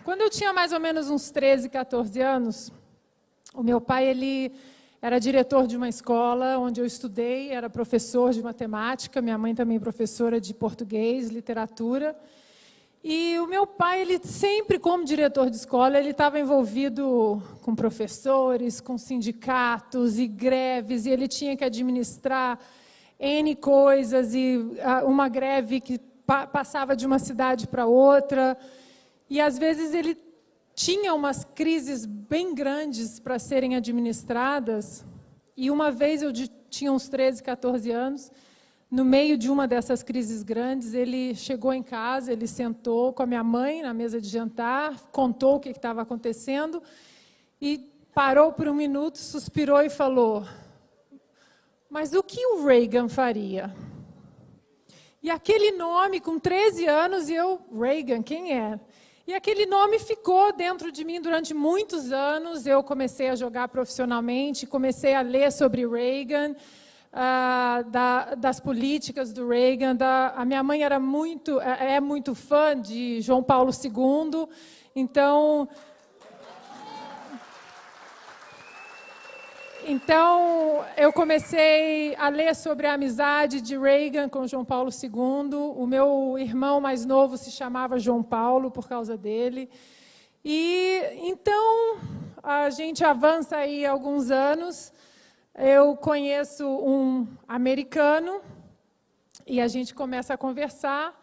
Quando eu tinha mais ou menos uns 13, 14 anos, o meu pai ele era diretor de uma escola onde eu estudei, era professor de matemática, minha mãe também professora de português, literatura. E o meu pai, ele sempre, como diretor de escola, ele estava envolvido com professores, com sindicatos e greves, e ele tinha que administrar N coisas, e uma greve que passava de uma cidade para outra. E, às vezes, ele tinha umas crises bem grandes para serem administradas. E, uma vez, eu tinha uns 13, 14 anos, no meio de uma dessas crises grandes, ele chegou em casa, ele sentou com a minha mãe na mesa de jantar, contou o que estava acontecendo e parou por um minuto, suspirou e falou: mas o que o Reagan faria? E aquele nome, com 13 anos, e eu, Reagan, quem é? E aquele nome ficou dentro de mim durante muitos anos. Eu comecei a jogar profissionalmente, comecei a ler sobre Reagan, das políticas do Reagan. A minha mãe é muito fã de João Paulo II, então eu comecei a ler sobre a amizade de Reagan com João Paulo II. O meu irmão mais novo se chamava João Paulo por causa dele. E então a gente avança aí alguns anos. Eu conheço um americano e a gente começa a conversar.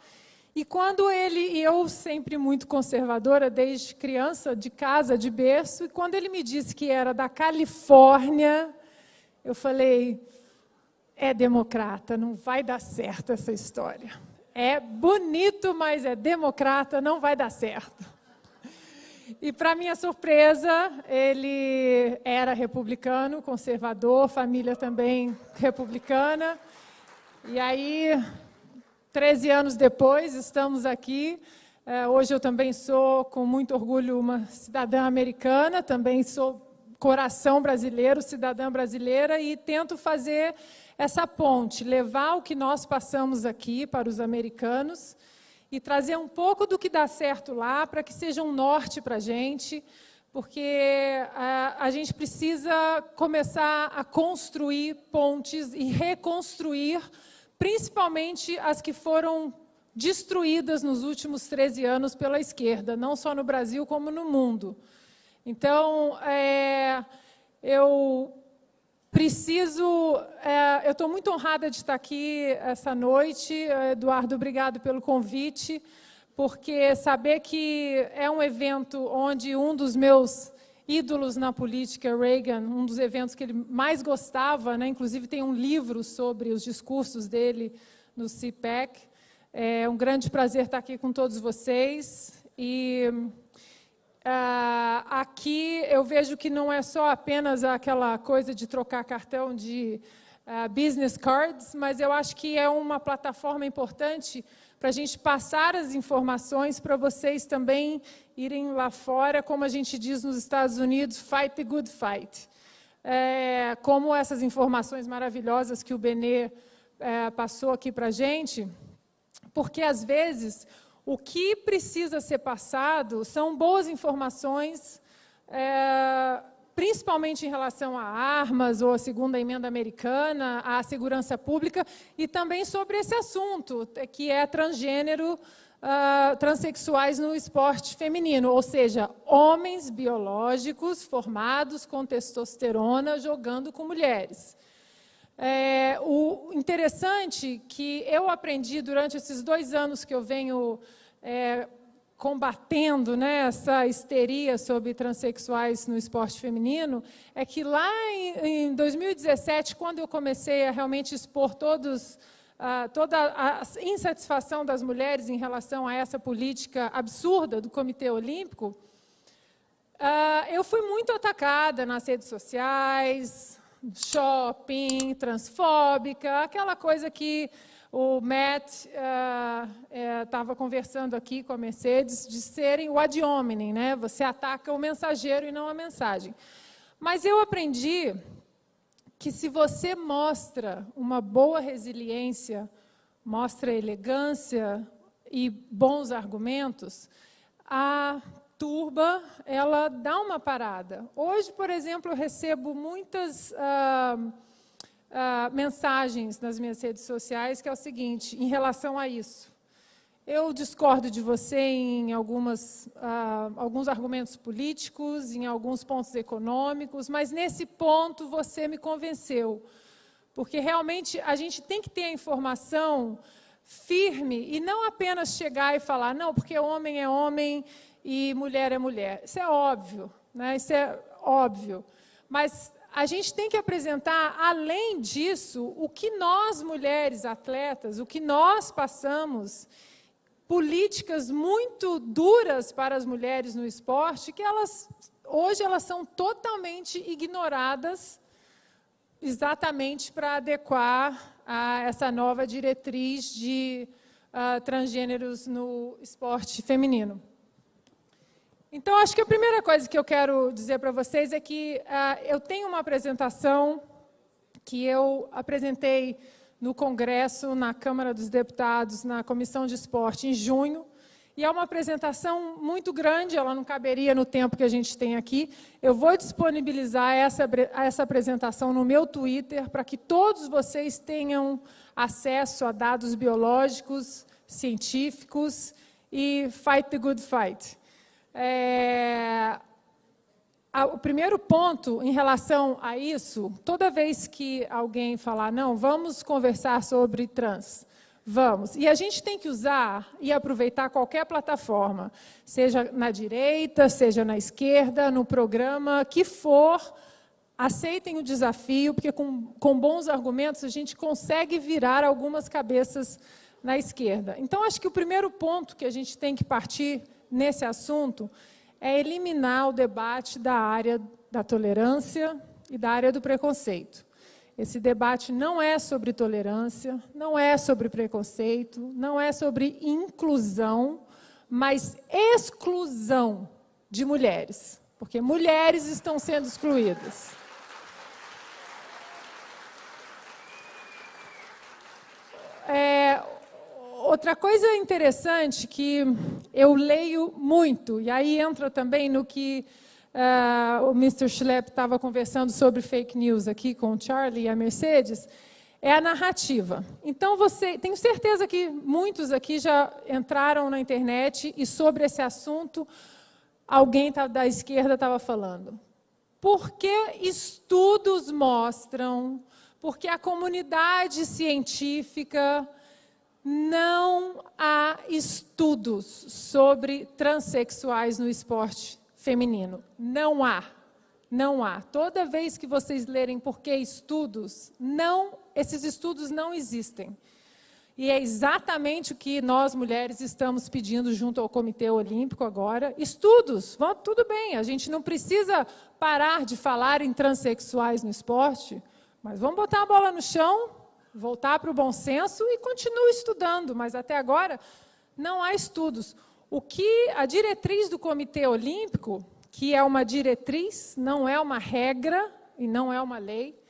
E quando e eu sempre muito conservadora, desde criança, de casa, de berço, e quando ele me disse que era da Califórnia, eu falei: é democrata, não vai dar certo essa história. É bonito, mas é democrata, não vai dar certo. E, para minha surpresa, ele era republicano, conservador, família também republicana. E aí, 13 anos depois, estamos aqui. Hoje eu também sou, com muito orgulho, uma cidadã americana, também sou coração brasileiro, cidadã brasileira, e tento fazer essa ponte, levar o que nós passamos aqui para os americanos, e trazer um pouco do que dá certo lá, para que seja um norte para a gente, porque a gente precisa começar a construir pontes e reconstruir, principalmente as que foram destruídas nos últimos 13 anos pela esquerda, não só no Brasil, como no mundo. Então, eu estou muito honrada de estar aqui essa noite. Eduardo, obrigado pelo convite, porque saber que é um evento onde um dos meus ídolos na política, Reagan, um dos eventos que ele mais gostava, né, inclusive tem um livro sobre os discursos dele no CPAC. É um grande prazer estar aqui com todos vocês. E aqui eu vejo que não é só apenas aquela coisa de trocar cartão de business cards, mas eu acho que é uma plataforma importante para a gente passar as informações para vocês também irem lá fora, como a gente diz nos Estados Unidos, fight the good fight. Como essas informações maravilhosas que o Benê passou aqui para a gente, porque, às vezes, o que precisa ser passado são boas informações, principalmente em relação a armas, ou a segunda emenda americana, à segurança pública, e também sobre esse assunto, que é transgênero, transexuais no esporte feminino, ou seja, homens biológicos formados com testosterona jogando com mulheres. O interessante que eu aprendi durante esses 2 anos que eu venho combatendo, né, essa histeria sobre transexuais no esporte feminino, é que lá em 2017, quando eu comecei a realmente expor toda a insatisfação das mulheres em relação a essa política absurda do Comitê Olímpico, eu fui muito atacada nas redes sociais, shopping, transfóbica, aquela coisa que o Matt estava conversando aqui com a Mercedes, de serem o ad hominem, né? Você ataca o mensageiro e não a mensagem. Mas eu aprendi que, se você mostra uma boa resiliência, mostra elegância e bons argumentos, a turba ela dá uma parada. Hoje, por exemplo, eu recebo muitas mensagens nas minhas redes sociais, que é o seguinte, em relação a isso. Eu discordo de você em alguns argumentos políticos, em alguns pontos econômicos, mas nesse ponto você me convenceu. Porque realmente a gente tem que ter a informação firme e não apenas chegar e falar, não, porque homem é homem e mulher é mulher. Isso é óbvio, né? Isso é óbvio. Mas a gente tem que apresentar, além disso, o que nós, mulheres atletas, o que nós passamos, políticas muito duras para as mulheres no esporte, que hoje elas são totalmente ignoradas, exatamente para adequar a essa nova diretriz de transgêneros no esporte feminino. Então, acho que a primeira coisa que eu quero dizer para vocês é que eu tenho uma apresentação que eu apresentei no Congresso, na Câmara dos Deputados, na Comissão de Esporte, em junho, e é uma apresentação muito grande, ela não caberia no tempo que a gente tem aqui. Eu vou disponibilizar essa apresentação no meu Twitter, para que todos vocês tenham acesso a dados biológicos, científicos, e fight the good fight. O primeiro ponto em relação a isso, toda vez que alguém falar, não, vamos conversar sobre trans, vamos. E a gente tem que usar e aproveitar qualquer plataforma, seja na direita, seja na esquerda, no programa que for, aceitem o desafio, porque com bons argumentos a gente consegue virar algumas cabeças na esquerda. Então, acho que o primeiro ponto que a gente tem que partir nesse assunto é eliminar o debate da área da tolerância e da área do preconceito. Esse debate não é sobre tolerância, não é sobre preconceito, não é sobre inclusão, mas exclusão de mulheres, porque mulheres estão sendo excluídas. Outra coisa interessante que eu leio muito, e aí entra também no que o Mr. Schlepp estava conversando sobre fake news aqui com o Charlie e a Mercedes, é a narrativa. Então, tenho certeza que muitos aqui já entraram na internet e sobre esse assunto alguém da esquerda estava falando. Porque estudos mostram, porque a comunidade científica... Não há estudos sobre transexuais no esporte feminino. Não há. Não há. Toda vez que vocês lerem por que estudos, esses estudos não existem. E é exatamente o que nós, mulheres, estamos pedindo junto ao Comitê Olímpico agora. Estudos. Tudo bem, a gente não precisa parar de falar em transexuais no esporte, mas vamos botar a bola no chão, voltar para o bom senso e continuar estudando, mas até agora não há estudos. O que a diretriz do Comitê Olímpico, que é uma diretriz, não é uma regra e não é uma lei,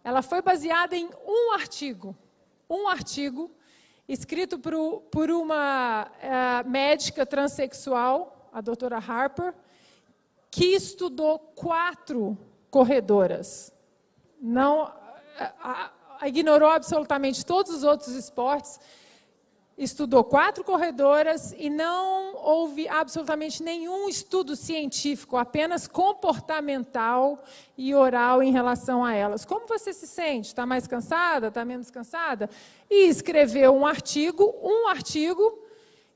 ela foi baseada em um artigo escrito por uma médica transexual, a doutora Harper, que estudou 4 corredoras. Ignorou absolutamente todos os outros esportes, estudou 4 corredoras e não houve absolutamente nenhum estudo científico, apenas comportamental e oral em relação a elas. Como você se sente? Está mais cansada? Está menos cansada? E escreveu um artigo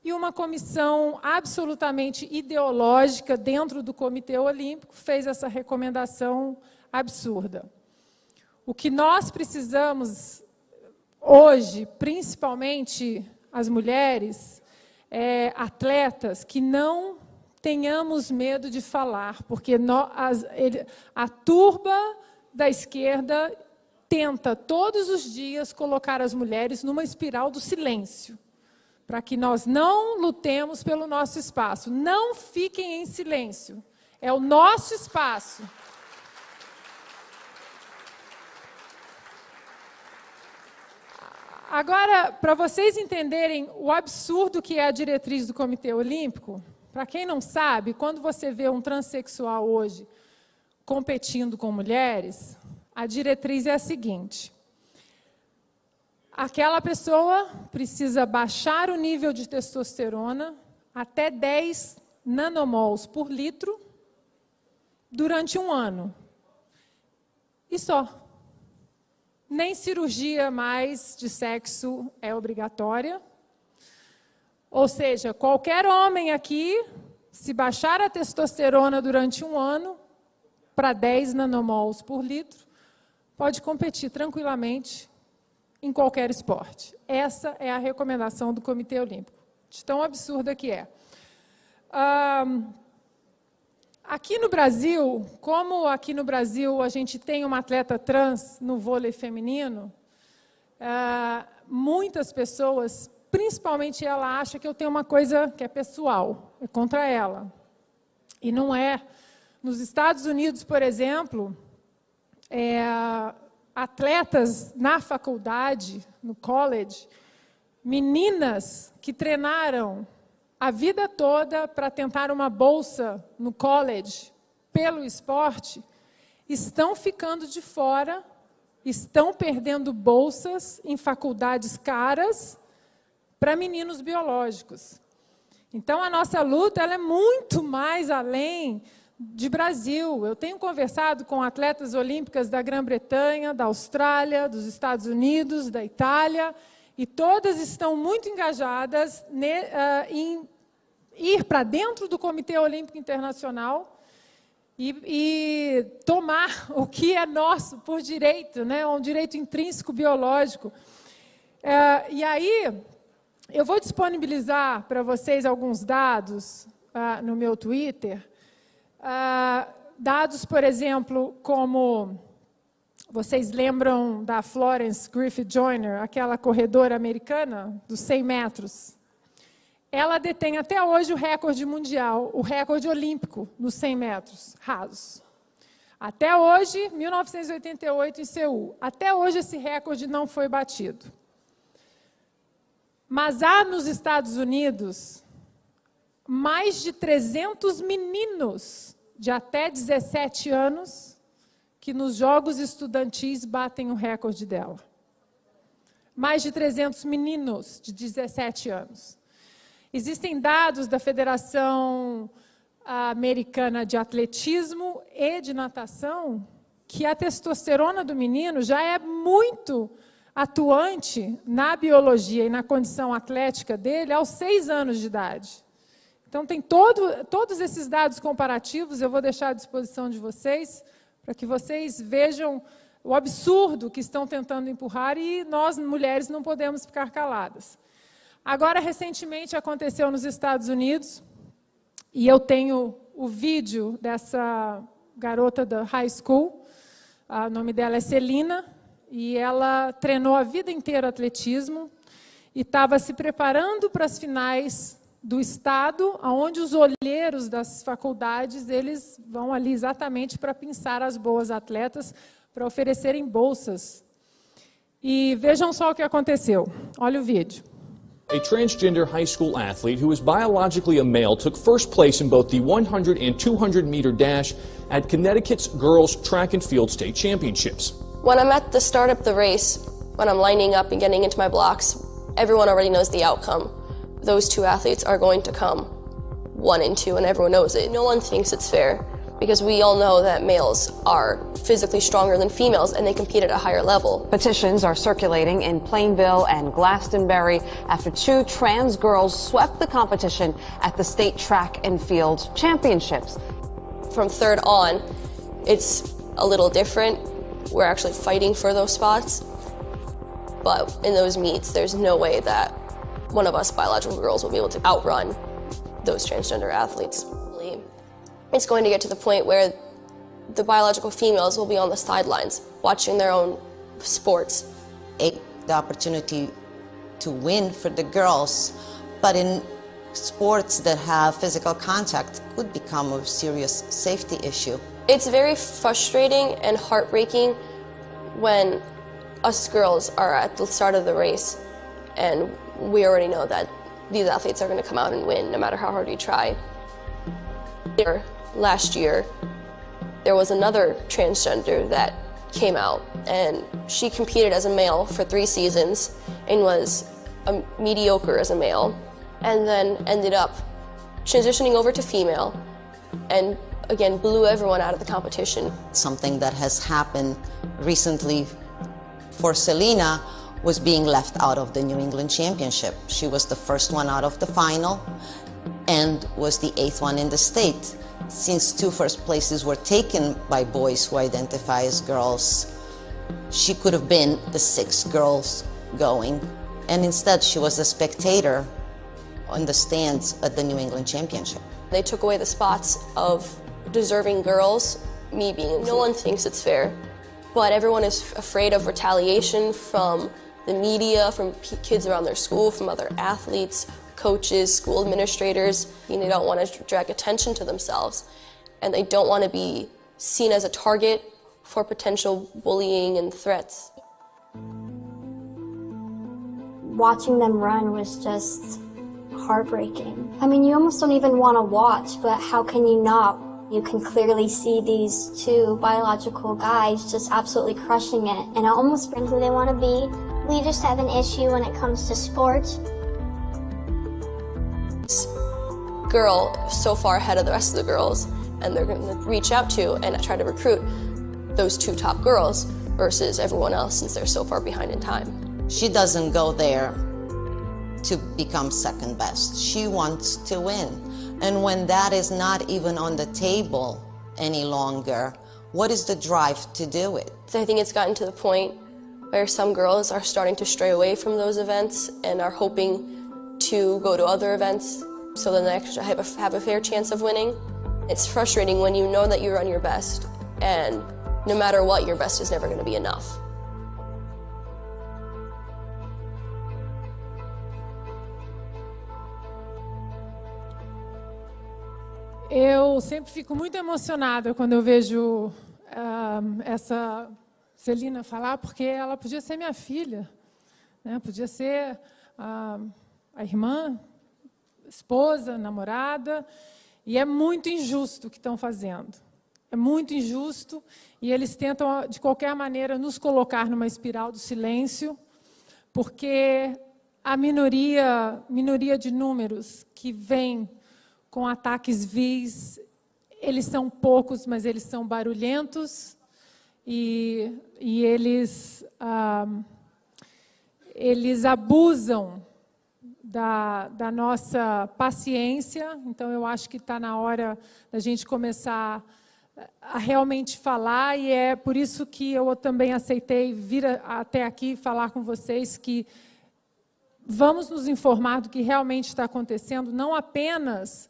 e uma comissão absolutamente ideológica dentro do Comitê Olímpico fez essa recomendação absurda. O que nós precisamos hoje, principalmente as mulheres, atletas, que não tenhamos medo de falar, porque a turba da esquerda tenta todos os dias colocar as mulheres numa espiral do silêncio, para que nós não lutemos pelo nosso espaço. Não fiquem em silêncio, é o nosso espaço. Agora, para vocês entenderem o absurdo que é a diretriz do Comitê Olímpico, Para quem não sabe, quando você vê um transexual hoje competindo com mulheres, a diretriz é a seguinte: aquela pessoa precisa baixar o nível de testosterona até 10 nanomols por litro durante 1 ano. E só. Nem cirurgia mais de sexo é obrigatória. Ou seja, qualquer homem aqui, se baixar a testosterona durante 1 ano para 10 nanomols por litro, pode competir tranquilamente em qualquer esporte. Essa é a recomendação do Comitê Olímpico, de tão absurda que é. Aqui no Brasil, como aqui no Brasil a gente tem uma atleta trans no vôlei feminino, muitas pessoas, principalmente ela, acha que eu tenho uma coisa que é pessoal, é contra ela. E não é. Nos Estados Unidos, por exemplo, atletas na faculdade, no college, meninas que treinaram a vida toda para tentar uma bolsa no college pelo esporte, estão ficando de fora, estão perdendo bolsas em faculdades caras para meninos biológicos. Então, a nossa luta ela é muito mais além de Brasil. Eu tenho conversado com atletas olímpicas da Grã-Bretanha, da Austrália, dos Estados Unidos, da Itália, e todas estão muito engajadas em ir para dentro do Comitê Olímpico Internacional e tomar o que é nosso por direito, né, um direito intrínseco biológico. E aí, eu vou disponibilizar para vocês alguns dados no meu Twitter. Dados, por exemplo, como vocês lembram da Florence Griffith Joyner, aquela corredora americana dos 100 metros? Ela detém até hoje o recorde mundial, o recorde olímpico nos 100 metros rasos. Até hoje, 1988 em Seul, até hoje esse recorde não foi batido. Mas há nos Estados Unidos mais de 300 meninos de até 17 anos que nos Jogos Estudantis batem o recorde dela. Mais de 300 meninos de 17 anos. Existem dados da Federação Americana de Atletismo e de Natação que a testosterona do menino já é muito atuante na biologia e na condição atlética dele aos 6 anos de idade. Então, tem todos esses dados comparativos, eu vou deixar à disposição de vocês, para que vocês vejam o absurdo que estão tentando empurrar e nós, mulheres, não podemos ficar caladas. Agora, recentemente, aconteceu nos Estados Unidos, e eu tenho o vídeo dessa garota da high school, o nome dela é Celina, e ela treinou a vida inteira atletismo e estava se preparando para as finais do estado, onde os olheiros das faculdades eles vão ali exatamente para pensar as boas atletas, para oferecerem bolsas. E vejam só o que aconteceu. Olha o vídeo. A transgender high school athlete who is biologically a male took first place in both the 100 and 200 meter dash at Connecticut's Girls Track and Field State Championships. When I'm at the start of the race, when I'm lining up and getting into my blocks, everyone already knows the outcome. Those two athletes are going to come 1 and 2, and everyone knows it. No one thinks it's fair, because we all know that males are physically stronger than females, and they compete at a higher level. Petitions are circulating in Plainville and Glastonbury after 2 trans girls swept the competition at the State Track and Field Championships. From third on, it's a little different. We're actually fighting for those spots, but in those meets, there's no way that one of us biological girls will be able to outrun those transgender athletes. It's going to get to the point where the biological females will be on the sidelines watching their own sports. The opportunity to win for the girls, but in sports that have physical contact could become a serious safety issue. It's very frustrating and heartbreaking when us girls are at the start of the race and we already know that these athletes are going to come out and win no matter how hard we try. Last year, there was another transgender that came out, and she competed as a male for 3 seasons and was mediocre as a male, and then ended up transitioning over to female and again blew everyone out of the competition. Something that has happened recently for Selena was being left out of the New England Championship. She was the first one out of the final and was the 8th one in the state. Since 2 first places were taken by boys who identify as girls, she could have been the 6th girl going, and instead she was a spectator on the stands at the New England Championship. They took away the spots of deserving girls, me being, no one thinks it's fair, but everyone is afraid of retaliation from the media, from kids around their school, from other athletes, coaches, school administrators. And they don't want to drag attention to themselves, and they don't want to be seen as a target for potential bullying and threats. Watching them run was just heartbreaking. I mean, you almost don't even want to watch, but how can you not? You can clearly see these 2 biological guys just absolutely crushing it, and it almost brings who they want to be. We just have an issue when it comes to sports. Girl so far ahead of the rest of the girls, and they're going to reach out to and try to recruit those 2 top girls versus everyone else since they're so far behind in time. She doesn't go there to become second best. She wants to win. And when that is not even on the table any longer, what is the drive to do it? So I think it's gotten to the point where some girls are starting to stray away from those events and are hoping to go to other events so then they actually have a fair chance of winning. It's frustrating when you know that you run your best, and no matter what, your best is never going to be enough. Eu sempre fico muito emocionada quando eu vejo essa Celina falar, porque ela podia ser minha filha, né? Podia ser a irmã, esposa, namorada, e é muito injusto o que estão fazendo. É muito injusto, e eles tentam, de qualquer maneira, nos colocar numa espiral do silêncio, porque a minoria de números que vem com ataques vis, eles são poucos, mas eles são barulhentos, e eles abusam da nossa paciência. Então, eu acho que está na hora da gente começar a realmente falar, e é por isso que eu também aceitei vir até aqui falar com vocês que vamos nos informar do que realmente está acontecendo, não apenas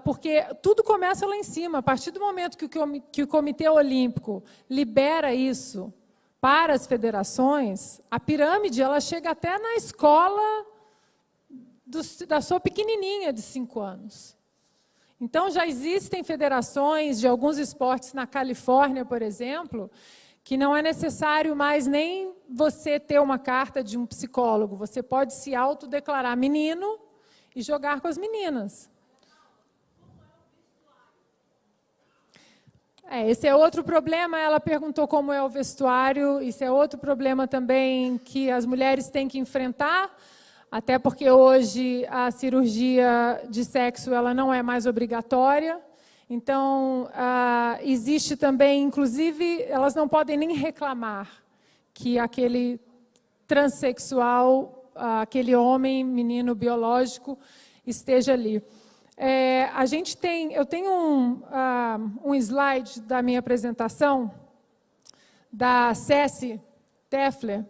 porque tudo começa lá em cima. A partir do momento que o Comitê Olímpico libera isso para as federações, a pirâmide ela chega até na escola da sua pequenininha de 5 anos. Então, já existem federações de alguns esportes na Califórnia, por exemplo, que não é necessário mais nem você ter uma carta de um psicólogo. Você pode se autodeclarar menino e jogar com as meninas. Esse é outro problema. Ela perguntou como é o vestuário. Isso é outro problema também que as mulheres têm que enfrentar, até porque hoje a cirurgia de sexo ela não é mais obrigatória. Então, existe também, inclusive, elas não podem nem reclamar que aquele transexual, aquele homem, menino biológico, esteja ali. Eu tenho um slide da minha apresentação, da Ceci Teffler.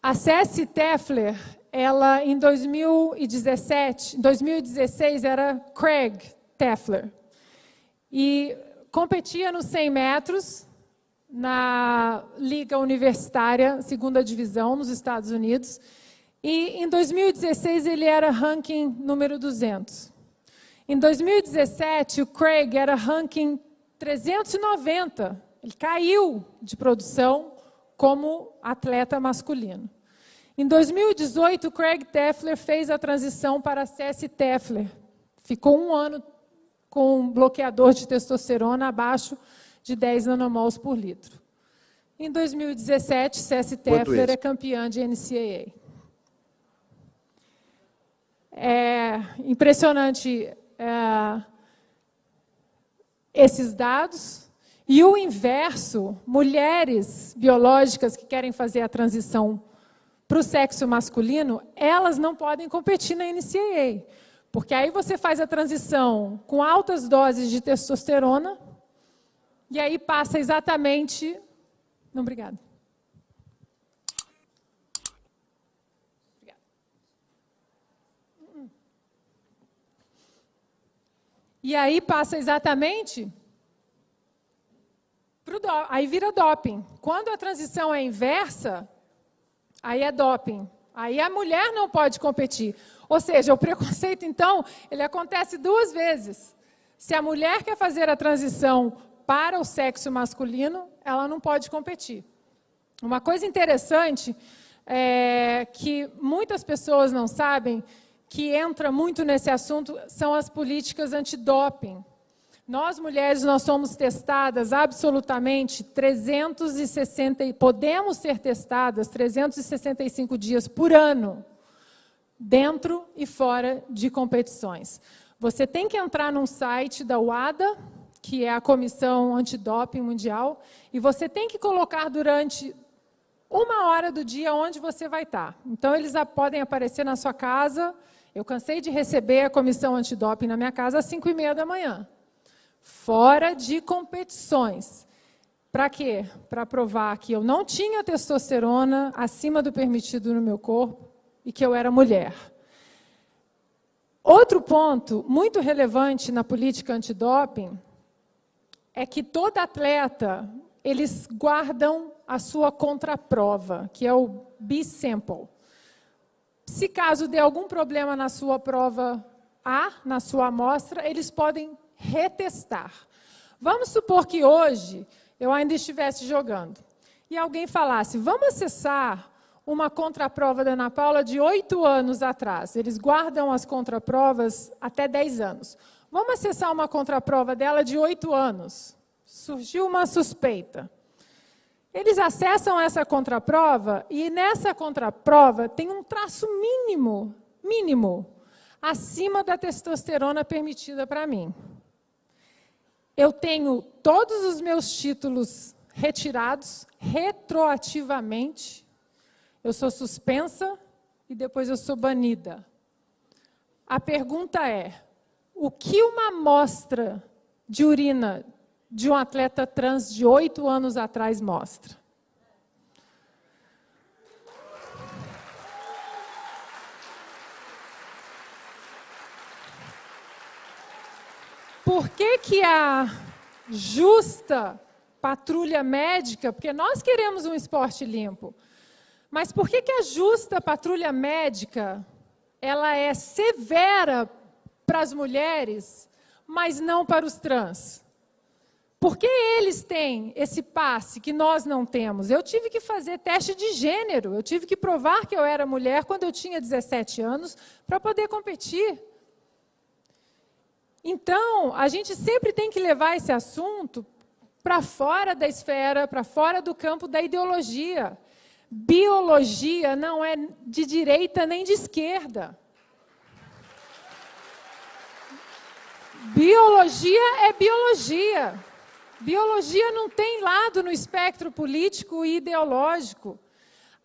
A Ceci Teffler, ela em 2016 era Craig Teffler. E competia nos 100 metros na Liga Universitária, 2ª divisão, nos Estados Unidos. E em 2016 ele era ranking número 200. Em 2017 o Craig era ranking 390. Ele caiu de produção como atleta masculino. Em 2018 o Craig Teffler fez a transição para a Ceci Teffler. Ficou um ano com um bloqueador de testosterona abaixo de 10 nanomols por litro. Em 2017, Ceci Teffler é campeã de NCAA. É impressionante esses dados. E o inverso, mulheres biológicas que querem fazer a transição para o sexo masculino, elas não podem competir na NCAA. Porque aí você faz a transição com altas doses de testosterona, e aí passa exatamente... Não, obrigada. E aí passa exatamente... Aí vira doping. Quando a transição é inversa, aí é doping. Aí a mulher não pode competir. Ou seja, o preconceito, então, ele acontece duas vezes. Se a mulher quer fazer a transição para o sexo masculino, ela não pode competir. Uma coisa interessante é que muitas pessoas não sabem, que entra muito nesse assunto, são as políticas antidoping. Nós, mulheres, nós somos testadas absolutamente 360, podemos ser testadas 365 dias por ano, dentro e fora de competições. Você tem que entrar num site da WADA, que é a Comissão Antidoping Mundial, e você tem que colocar durante 1 hora do dia onde você vai estar. Então, eles podem aparecer na sua casa. Eu cansei de receber a Comissão Antidoping na minha casa às 5h30 da manhã. Fora de competições. Para quê? Para provar que eu não tinha testosterona acima do permitido no meu corpo e que eu era mulher. Outro ponto muito relevante na política antidoping é que todo atleta, eles guardam a sua contraprova, que é o B-sample. Se caso dê algum problema na sua prova A, na sua amostra, eles podem retestar. Vamos supor que hoje eu ainda estivesse jogando e alguém falasse, vamos acessar uma contraprova da Ana Paula de 8 anos atrás. Eles guardam as contraprovas até 10 anos. Vamos acessar uma contraprova dela de 8 anos. Surgiu uma suspeita. Eles acessam essa contraprova e nessa contraprova tem um traço mínimo, acima da testosterona permitida para mim. Eu tenho todos os meus títulos retirados retroativamente. Eu sou suspensa e depois eu sou banida. A pergunta é, o que uma amostra de urina de um atleta trans de 8 anos atrás mostra? Por que a justa patrulha médica, porque nós queremos um esporte limpo, mas por que a justa patrulha médica, ela é severa para as mulheres, mas não para os trans? Por que eles têm esse passe que nós não temos? Eu tive que fazer teste de gênero, eu tive que provar que eu era mulher quando eu tinha 17 anos para poder competir. Então, a gente sempre tem que levar esse assunto para fora da esfera, para fora do campo da ideologia. Biologia não é de direita nem de esquerda. Biologia é biologia. Biologia não tem lado no espectro político e ideológico.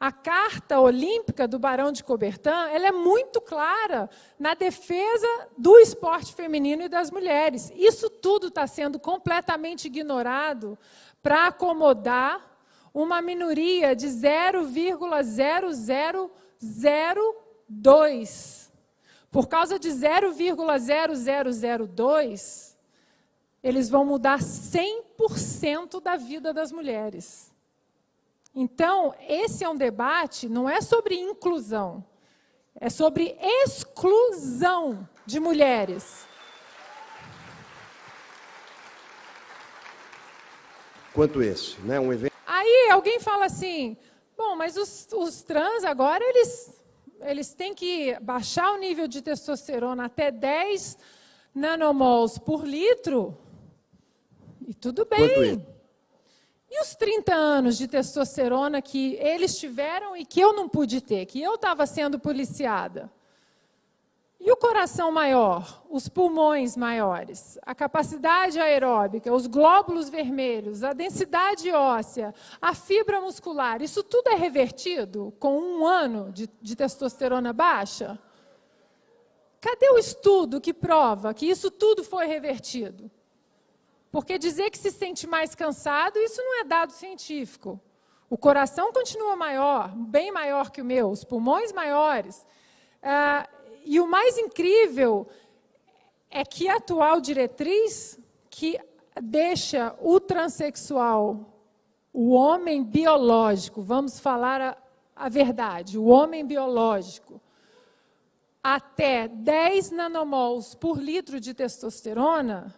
A Carta Olímpica do Barão de Coubertin, ela é muito clara na defesa do esporte feminino e das mulheres. Isso tudo está sendo completamente ignorado para acomodar uma minoria de 0,0002. Por causa de 0,0002, eles vão mudar 100% da vida das mulheres. Então, esse é um debate, não é sobre inclusão, é sobre exclusão de mulheres. Quanto esse, né? Um evento... Aí alguém fala assim, bom, mas os trans agora, eles têm que baixar o nível de testosterona até 10 nanomols por litro, e tudo Quanto é? bem. E os 30 anos de testosterona que eles tiveram e que eu não pude ter, que eu estava sendo policiada? E o coração maior, os pulmões maiores, a capacidade aeróbica, os glóbulos vermelhos, a densidade óssea, a fibra muscular, isso tudo é revertido com 1 ano de testosterona baixa? Cadê o estudo que prova que isso tudo foi revertido? Porque dizer que se sente mais cansado, isso não é dado científico. O coração continua maior, bem maior que o meu, os pulmões maiores. E o mais incrível é que a atual diretriz que deixa o transexual, o homem biológico, vamos falar a verdade, o homem biológico, até 10 nanomols por litro de testosterona,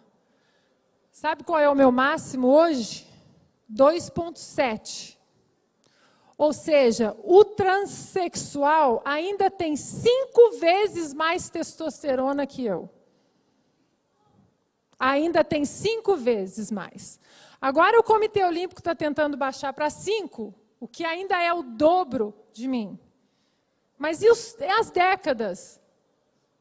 sabe qual é o meu máximo hoje? 2,7. Ou seja, o transexual ainda tem 5 vezes mais testosterona que eu. Ainda tem 5 vezes mais. Agora o Comitê Olímpico está tentando baixar para 5, o que ainda é o dobro de mim. Mas e as décadas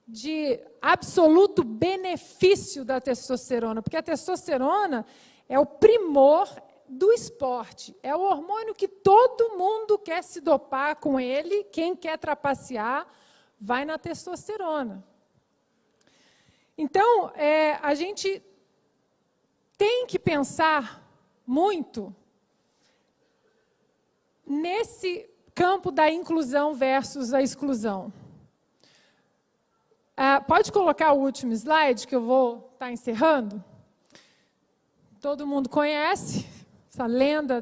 de absoluto benefício da testosterona? Porque a testosterona é o primor do esporte. É o hormônio que todo mundo quer se dopar com ele. Quem quer trapacear, vai na testosterona. Então, a gente tem que pensar muito nesse campo da inclusão versus a exclusão. Pode colocar o último slide, que eu vou estar encerrando? Todo mundo conhece essa lenda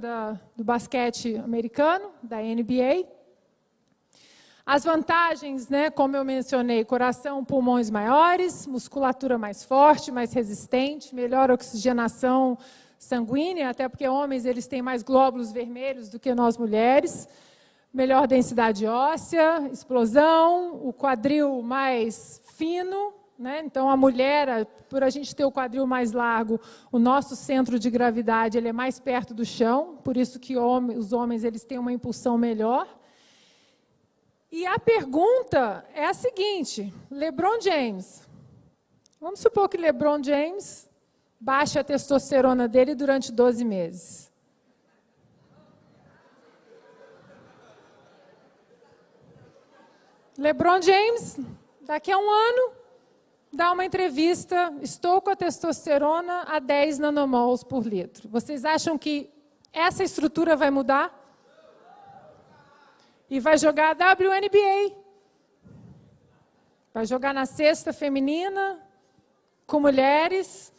do basquete americano, da NBA. As vantagens, né, como eu mencionei, coração, pulmões maiores, musculatura mais forte, mais resistente, melhor oxigenação sanguínea, até porque homens eles têm mais glóbulos vermelhos do que nós mulheres, melhor densidade óssea, explosão, o quadril mais fino, né? Então, a mulher, por a gente ter o quadril mais largo, o nosso centro de gravidade ele é mais perto do chão, por isso que os homens eles têm uma impulsão melhor. E a pergunta é a seguinte, LeBron James, vamos supor que LeBron James baixe a testosterona dele durante 12 meses. LeBron James, daqui a 1 ano, dá uma entrevista, estou com a testosterona a 10 nanomols por litro. Vocês acham que essa estrutura vai mudar? E vai jogar a WNBA. Vai jogar na cesta feminina, com mulheres.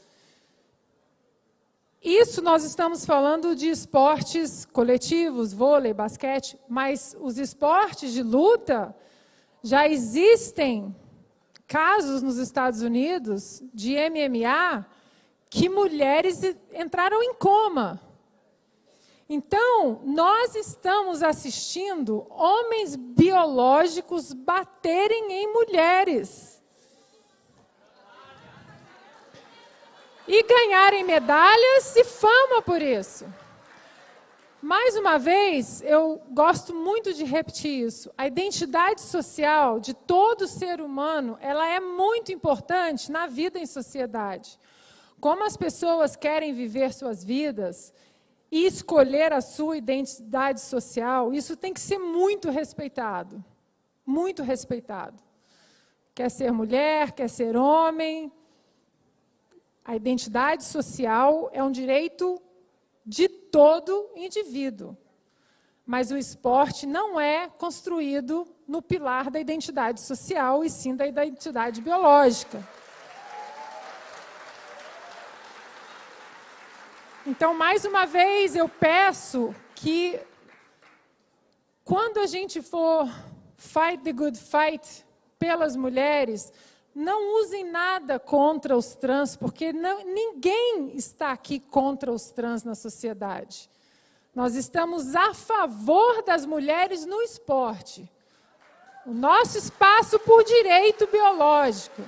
Isso nós estamos falando de esportes coletivos, vôlei, basquete, mas os esportes de luta, já existem casos nos Estados Unidos de MMA que mulheres entraram em coma. Então, nós estamos assistindo homens biológicos baterem em mulheres. E ganharem medalhas e fama por isso. Mais uma vez, eu gosto muito de repetir isso. A identidade social de todo ser humano, ela é muito importante na vida em sociedade. Como as pessoas querem viver suas vidas e escolher a sua identidade social, isso tem que ser muito respeitado. Muito respeitado. Quer ser mulher, quer ser homem. A identidade social é um direito de todo indivíduo. Mas o esporte não é construído no pilar da identidade social, e sim da identidade biológica. Então, mais uma vez, eu peço que, quando a gente for fight the good fight pelas mulheres, não usem nada contra os trans, porque ninguém está aqui contra os trans na sociedade. Nós estamos a favor das mulheres no esporte. O nosso espaço por direito biológico.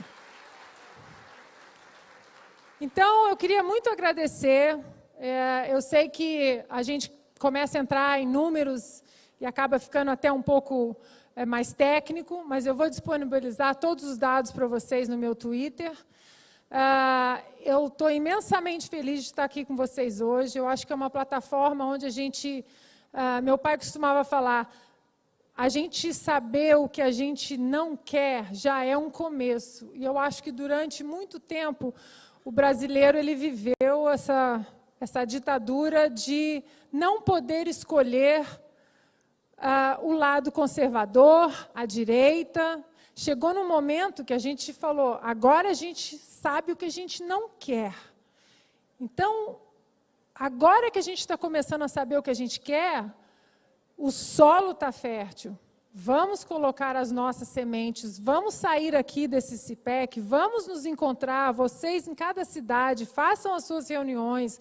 Então, eu queria muito agradecer. Eu sei que a gente começa a entrar em números e acaba ficando até um pouco mais técnico, mas eu vou disponibilizar todos os dados para vocês no meu Twitter. Eu estou imensamente feliz de estar aqui com vocês hoje. Eu acho que é uma plataforma onde a gente... meu pai costumava falar, a gente saber o que a gente não quer já é um começo. E eu acho que durante muito tempo o brasileiro ele viveu essa ditadura de não poder escolher o lado conservador, a direita. Chegou num momento que a gente falou, agora a gente sabe o que a gente não quer. Então, agora que a gente está começando a saber o que a gente quer, o solo está fértil. Vamos colocar as nossas sementes, vamos sair aqui desse CIPEC, vamos nos encontrar, vocês em cada cidade, façam as suas reuniões,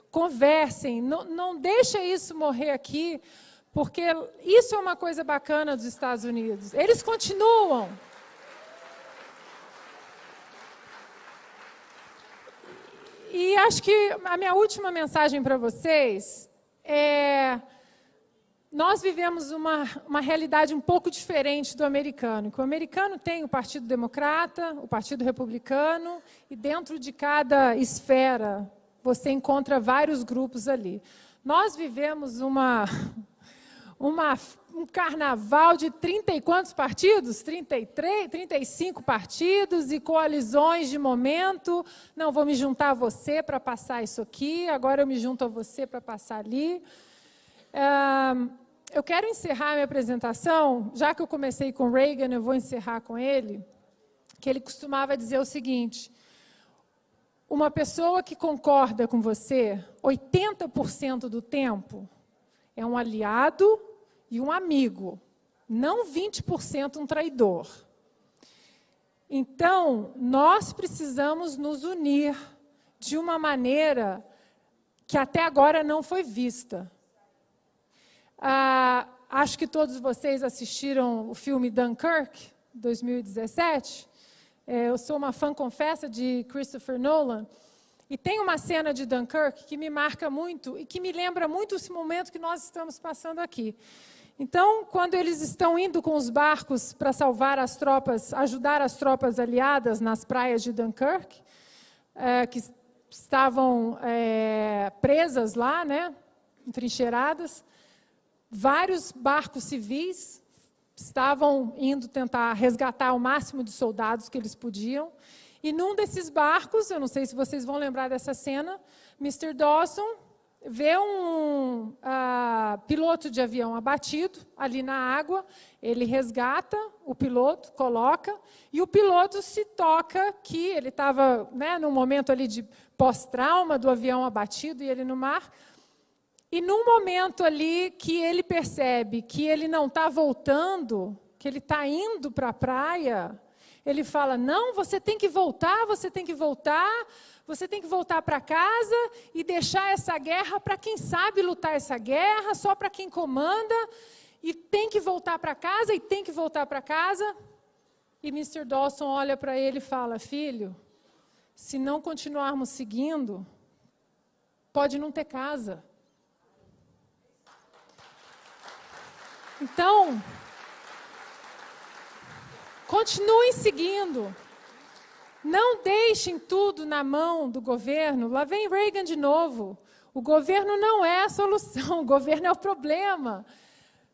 conversem, não deixem isso morrer aqui, porque isso é uma coisa bacana dos Estados Unidos. Eles continuam. E acho que a minha última mensagem para vocês é... Nós vivemos uma realidade um pouco diferente do americano. O americano tem o Partido Democrata, o Partido Republicano, e dentro de cada esfera você encontra vários grupos ali. Nós vivemos um carnaval de 30 e quantos partidos? 33, 35 partidos e coalizões de momento. Não, vou me juntar a você para passar isso aqui, agora eu me junto a você para passar ali. Eu quero encerrar a minha apresentação, já que eu comecei com Reagan, eu vou encerrar com ele, que ele costumava dizer o seguinte, uma pessoa que concorda com você 80% do tempo é um aliado e um amigo, não 20% um traidor. Então, nós precisamos nos unir de uma maneira que até agora não foi vista. Acho que todos vocês assistiram o filme Dunkirk, 2017. Eu sou uma fã confessa de Christopher Nolan. E tem uma cena de Dunkirk que me marca muito e que me lembra muito esse momento que nós estamos passando aqui. Então, quando eles estão indo com os barcos para salvar as tropas, ajudar as tropas aliadas nas praias de Dunkirk, que estavam presas lá, né, entrincheiradas, vários barcos civis estavam indo tentar resgatar o máximo de soldados que eles podiam. E num desses barcos, eu não sei se vocês vão lembrar dessa cena, Mr. Dawson vê um piloto de avião abatido ali na água, ele resgata o piloto, coloca, e o piloto se toca que ele estava, né, num momento ali de pós-trauma do avião abatido e ele no mar. E num momento ali que ele percebe que ele não está voltando, que ele está indo para a praia, ele fala, não, você tem que voltar, você tem que voltar, você tem que voltar para casa e deixar essa guerra para quem sabe lutar essa guerra, só para quem comanda, e tem que voltar para casa, e tem que voltar para casa. E Mr. Dawson olha para ele e fala, filho, se não continuarmos seguindo, pode não ter casa. Então, continuem seguindo. Não deixem tudo na mão do governo. Lá vem Reagan de novo. O governo não é a solução, o governo é o problema.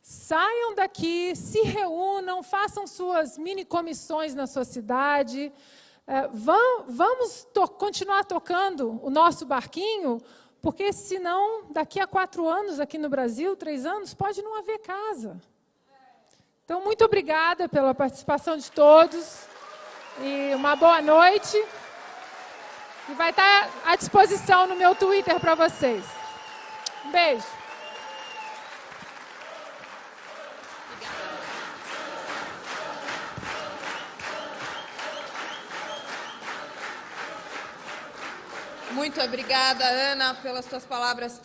Saiam daqui, se reúnam, façam suas mini-comissões na sua cidade. Vamos continuar tocando o nosso barquinho, porque senão, daqui a 4 anos aqui no Brasil, 3 anos, pode não haver casa. Então, muito obrigada pela participação de todos. E uma boa noite. E vai estar à disposição no meu Twitter para vocês. Um beijo. Muito obrigada, Ana, pelas suas palavras